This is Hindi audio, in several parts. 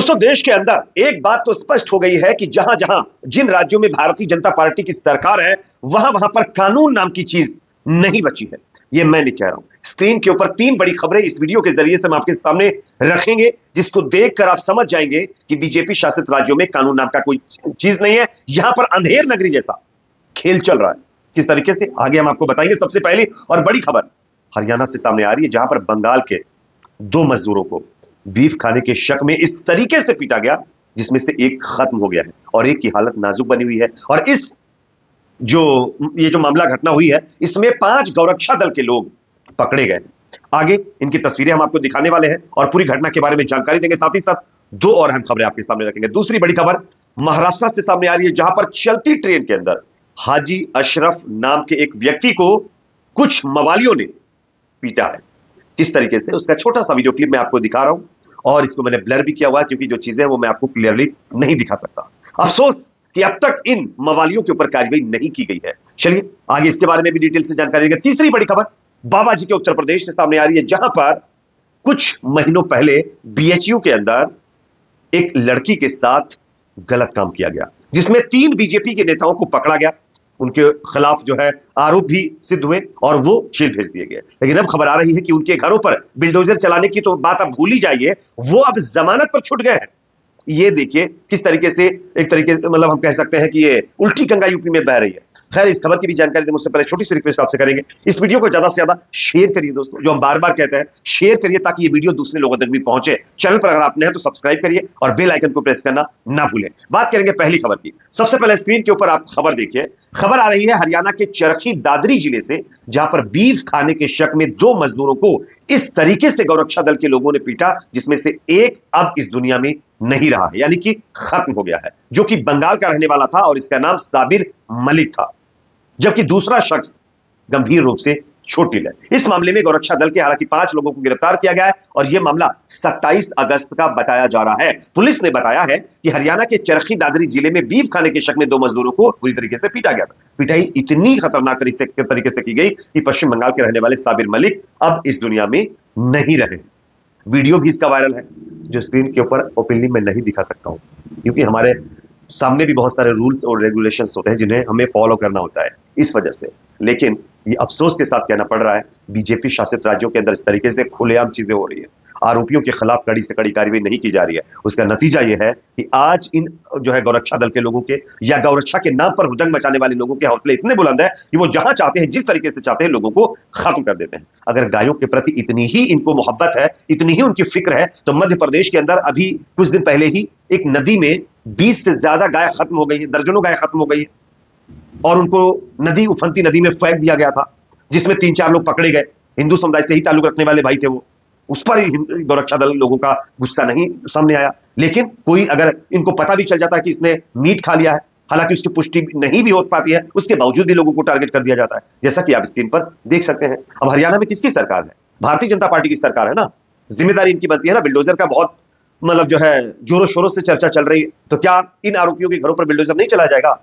दोस्तों, देश के अंदर एक बात तो स्पष्ट हो गई है कि जहां जहां जिन राज्यों में भारतीय जनता पार्टी की सरकार है, वहां वहां पर कानून नाम की चीज नहीं बची है। यह मैं नहीं कह रहा हूं। स्क्रीन के ऊपर 3 बड़ी खबरें इस वीडियो के जरिए से हम आपके सामने रखेंगे, जिसको देखकर आप समझ जाएंगे कि बीजेपी शासित राज्यों में कानून नाम का कोई चीज नहीं है। यहां पर अंधेर नगरी जैसा खेल चल रहा है। किस तरीके से, आगे हम आपको बताएंगे। सबसे पहली और बड़ी खबर हरियाणा से सामने आ रही है, जहां पर बंगाल के 2 मजदूरों को बीफ खाने के शक में इस तरीके से पीटा गया, जिसमें से एक खत्म हो गया है और एक की हालत नाजुक बनी हुई है। और ये जो मामला घटना हुई है, इसमें 5 गौरक्षा दल के लोग पकड़े गए। आगे इनकी तस्वीरें हम आपको दिखाने वाले हैं और पूरी घटना के बारे में जानकारी देंगे। साथ ही साथ 2 और अहम खबरें आपके सामने रखेंगे। दूसरी बड़ी खबर महाराष्ट्र से सामने आ रही है, जहां पर चलती ट्रेन के अंदर हाजी अशरफ नाम के एक व्यक्ति को कुछ मवालियों ने पीटा है। किस तरीके से, उसका छोटा सा वीडियो क्लिप मैं आपको दिखा रहा हूं और इसको मैंने ब्लर भी किया हुआ है, क्योंकि जो चीजें वो मैं आपको क्लियरली नहीं दिखा सकता। अफसोस कि अब तक इन मवालियों के ऊपर कार्रवाई नहीं की गई है। चलिए आगे इसके बारे में भी डिटेल से जानकारी देंगे। तीसरी बड़ी खबर बाबाजी के उत्तर प्रदेश से सामने आ रही है, जहां पर कुछ महीनों पहले बीएचयू के अंदर एक लड़की के साथ गलत काम किया गया, जिसमें 3 बीजेपी के नेताओं को पकड़ा गया। उनके खिलाफ जो है आरोप भी सिद्ध हुए और वो जेल भेज दिए गए। लेकिन अब खबर आ रही है कि उनके घरों पर बिल्डोजर चलाने की तो बात अब भूल ही जाइए, वो अब जमानत पर छूट गए हैं। ये देखिए किस तरीके से, एक तरीके से मतलब हम कह सकते हैं कि ये उल्टी गंगा यूपी में बह रही है। खैर, इस खबर की भी जानकारी देंगे, उससे पहले छोटी सी रिक्वेस्ट आपसे करेंगे, इस वीडियो को ज्यादा से ज्यादा शेयर करिए दोस्तों। जो हम बार बार कहते हैं, शेयर करिए ताकि ये वीडियो दूसरे लोगों तक भी पहुंचे। चैनल पर अगर आप नए हैं तो सब्सक्राइब करिए और बेल आइकन को प्रेस करना ना भूलें। बात करेंगे पहली खबर की। सबसे पहले स्क्रीन के ऊपर आप खबर देखिए। खबर आ रही है हरियाणा के चरखी दादरी जिले से, जहां पर बीफ खाने के शक में 2 मजदूरों को इस तरीके से गौरक्षा दल के लोगों ने पीटा, जिसमें से एक अब इस दुनिया में नहीं रहा है, यानी कि खत्म हो गया है, जो कि बंगाल का रहने वाला था और इसका नाम साबिर मलिक था। जबकि दूसरा शख्स गंभीर रूप से चोटिल है। इस मामले में गौरक्षा दल के हालांकि 5 लोगों को गिरफ्तार किया गया है और यह मामला 27 अगस्त का बताया जा रहा है। पुलिस ने बताया है कि हरियाणा के चरखी दादरी जिले में बीफ खाने के शक में 2 मजदूरों को बुरी तरीके से पीटा गया था। पिटाई इतनी खतरनाक तरीके से की गई कि पश्चिम बंगाल के रहने वाले साबिर मलिक अब इस दुनिया में नहीं रहे। वीडियो भी इसका वायरल है, जो स्क्रीन के ऊपर ओपनली मैं नहीं दिखा सकता हूं, क्योंकि हमारे सामने भी बहुत सारे रूल्स और रेगुलेशंस होते हैं जिन्हें हमें फॉलो करना होता है, इस वजह से। लेकिन ये अफसोस के साथ कहना पड़ रहा है, बीजेपी शासित राज्यों के अंदर इस तरीके से खुलेआम चीजें हो रही है। आरोपियों के खिलाफ कड़ी से कड़ी कार्रवाई नहीं की जा रही है। उसका नतीजा यह है कि आज इन जो है गौरक्षा दल के लोगों के या गौरक्षा के नाम पर हुदंग मचाने वाले लोगों के हौसले इतने बुलंद है कि वो जहां चाहते हैं, जिस तरीके से चाहते हैं, लोगों को खत्म कर देते हैं। अगर गायों के प्रति इतनी ही इनको मोहब्बत है, इतनी ही उनकी फिक्र है, तो मध्य प्रदेश के अंदर अभी कुछ दिन पहले ही एक नदी में 20 से ज्यादा गाय खत्म हो गई है, दर्जनों गाय खत्म हो गई है और उनको नदी, उफनती नदी में फेंक दिया गया था, जिसमें 3-4 लोग पकड़े गए। हिंदू समुदाय से ही ताल्लुक रखने वाले भाई थे वो। उस पर ही गौरक्षा दल लोगों का गुस्सा नहीं सामने आया। लेकिन कोई अगर इनको पता भी चल जाता है कि इसने मीट खा लिया है, हालांकि उसकी पुष्टि नहीं भी हो पाती है, उसके बावजूद भी लोगों को टारगेट कर दिया जाता है, जैसा कि आप स्क्रीन पर देख सकते हैं। अब हरियाणा में किसकी सरकार है? भारतीय जनता पार्टी की सरकार है ना। जिम्मेदारी इनकी बनती है ना। बिल्डोजर का बहुत मतलब जो है जोरों शोरों से चर्चा चल रही है, तो क्या इन आरोपियों के घरों पर बिल्डोजर नहीं चला जाएगा?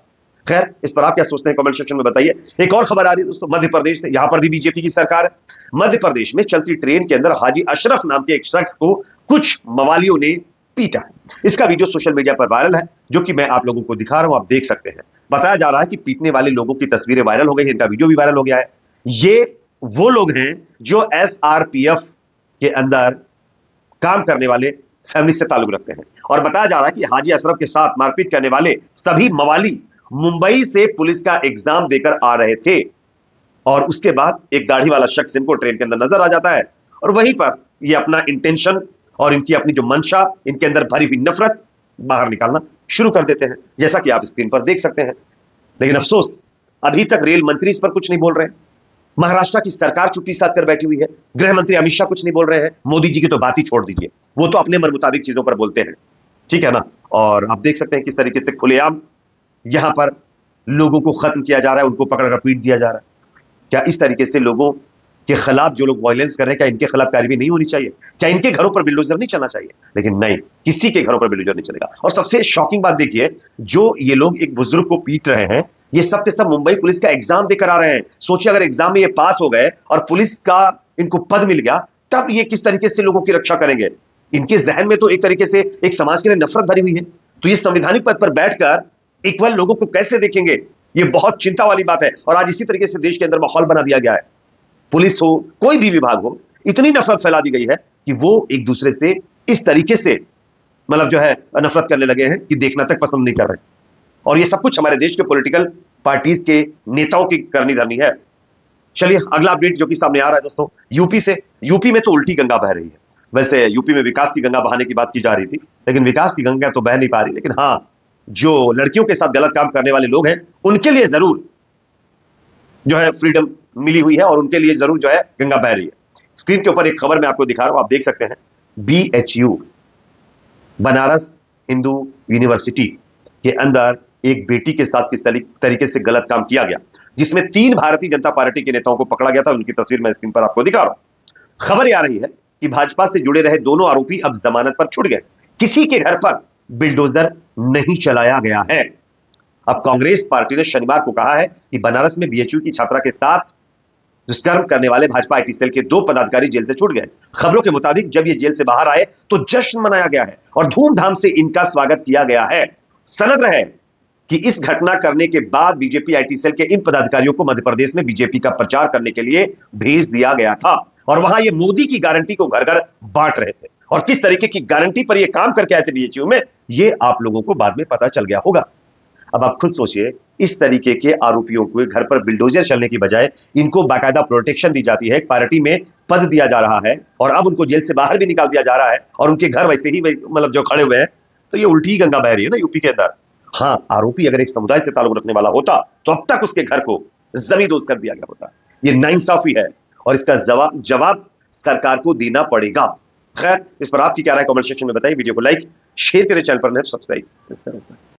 खैर, इस पर आप क्या सोचते हैं कमेंट सेक्शन में बताइए। एक और खबर आ रही है दोस्तों मध्य प्रदेश से, यहां पर भी बीजेपी की सरकार है। मध्य प्रदेश में चलती ट्रेन के अंदर हाजी अशरफ नाम के एक शख्स को कुछ मवालियों ने पीटा है। इसका वीडियो सोशल मीडिया पर वायरल है, जो कि मैं आप लोगों को दिखा रहा हूं, आप देख सकते हैं। बताया जा रहा है कि पीटने वाले लोगों की तस्वीरें वायरल हो गई है, इनका वीडियो भी वायरल हो गया है। ये वो लोग हैं जो एसआरपीएफ के अंदर काम करने वाले फैमिली से ताल्लुक रखते हैं। और बताया जा रहा है कि हाजी अशरफ के साथ मारपीट करने वाले सभी मवाली मुंबई से पुलिस का एग्जाम देकर आ रहे थे और उसके बाद एक दाढ़ी वाला शख्स इनको ट्रेन के अंदर नजर आ जाता है और वहीं पर ये अपना इंटेंशन और इनकी अपनी जो मंशा, इनके अंदर भरी हुई नफरत बाहर निकालना शुरू कर देते हैं, जैसा कि आप स्क्रीन पर देख सकते हैं। लेकिन अफसोस, अभी तक रेल मंत्री इस पर कुछ नहीं बोल रहे हैं। महाराष्ट्र की सरकार चुप्पी साध कर बैठी हुई है। गृह मंत्री अमित शाह कुछ नहीं बोल रहे हैं। मोदी जी की तो बात ही छोड़ दीजिए, वो तो अपने मन मुताबिक चीजों पर बोलते हैं, ठीक है ना। और आप देख सकते हैं किस तरीके से खुलेआम यहां पर लोगों को खत्म किया जा रहा है, उनको पकड़कर पीट दिया जा रहा है। क्या इस तरीके से लोगों के खिलाफ जो लोग वायलेंस कर रहे हैं, क्या इनके खिलाफ कार्रवाई नहीं होनी चाहिए? क्या इनके घरों पर बिल्डोजर नहीं चलना चाहिए? लेकिन नहीं, किसी के घरों पर बिल्डोजर नहीं चलेगा। और सबसे शॉकिंग बात देखिए, जो ये लोग एक बुजुर्ग को पीट रहे हैं, ये सब के सब मुंबई पुलिस का एग्जाम देकर आ रहे हैं। सोचिए अगर एग्जाम में ये पास हो गए और पुलिस का इनको पद मिल गया, तब ये किस तरीके से लोगों की रक्षा करेंगे? इनके जहन में तो एक तरीके से एक समाज के लिए नफरत भरी हुई है। तो ये संवैधानिक पद पर बैठकर इक्वल लोगों को कैसे देखेंगे, ये बहुत चिंता वाली बात है। और आज इसी तरीके से देश के अंदर माहौल बना दिया गया है, पुलिस हो कोई भी विभाग हो, इतनी नफरत फैला दी गई है कि वो एक दूसरे से इस तरीके से मतलब जो है नफरत करने लगे हैं कि देखना तक पसंद नहीं कर रहे। और ये सब कुछ हमारे देश के पॉलिटिकल पार्टीज के नेताओं की करनी धरनी है। चलिए अगला अपडेट जो कि सामने आ रहा है दोस्तों, यूपी से। यूपी में तो उल्टी गंगा बह रही है। वैसे यूपी में विकास की गंगा बहाने की बात की जा रही थी, लेकिन विकास की गंगा तो बह नहीं पा रही। लेकिन हां, जो लड़कियों के साथ गलत काम करने वाले लोग हैं उनके लिए जरूर जो है फ्रीडम मिली हुई है और उनके लिए जरूर जो है गंगा बह रही है। स्क्रीन के ऊपर एक खबर मैं आपको दिखा रहा हूं, आप देख सकते हैं। BHU बनारस हिंदू यूनिवर्सिटी के अंदर एक बेटी के साथ किस तरीके से गलत काम किया गया, जिसमें 3 भारतीय जनता पार्टी के नेताओं को पकड़ा गया था। उनकी तस्वीर मैं स्क्रीन पर आपको दिखा रहा हूं। खबर आ रही है कि भाजपा से जुड़े रहे दोनों आरोपी अब जमानत पर छूट गए। किसी के घर पर बिल्डोजर नहीं चलाया गया है। अब कांग्रेस पार्टी ने शनिवार को कहा है कि बनारस में BHU की छात्रा के साथ दुष्कर्म करने वाले भाजपा IT सेल के 2 पदाधिकारी जेल से छूट गए। खबरों के मुताबिक जब ये जेल से बाहर आए तो जश्न मनाया गया है और धूमधाम से इनका स्वागत किया गया है। सनद रहे कि इस घटना करने के बाद बीजेपी IT सेल के इन पदाधिकारियों को मध्य प्रदेश में बीजेपी का प्रचार करने के लिए भेज दिया गया था और वहां ये मोदी की गारंटी को घर घर बांट रहे थे। और किस तरीके की गारंटी पर ये काम करके आए थे BHU में, ये आप लोगों को बाद में पता चल गया होगा। अब आप खुद सोचिए, इस तरीके के आरोपियों को घर पर बिल्डोजर चलने की बजाय इनको बाकायदा प्रोटेक्शन दी जाती है, पार्टी में पद दिया जा रहा है और अब उनको जेल से बाहर भी निकाल दिया जा रहा है और उनके घर वैसे ही मतलब जो खड़े हुए हैं। तो ये उल्टी गंगा बह रही है ना यूपी के अंदर। हाँ, आरोपी अगर एक समुदाय से ताल्लुक रखने वाला होता तो अब तक उसके घर को जमींदोज कर दिया गया होता। ये नाइंसाफी है और इसका जवाब सरकार को देना पड़ेगा। खैर, इस पर आपकी क्या राय कमेंट सेक्शन में बताइए। वीडियो को लाइक शेयर करें, चैनल पर नहीं तो सब्सक्राइब।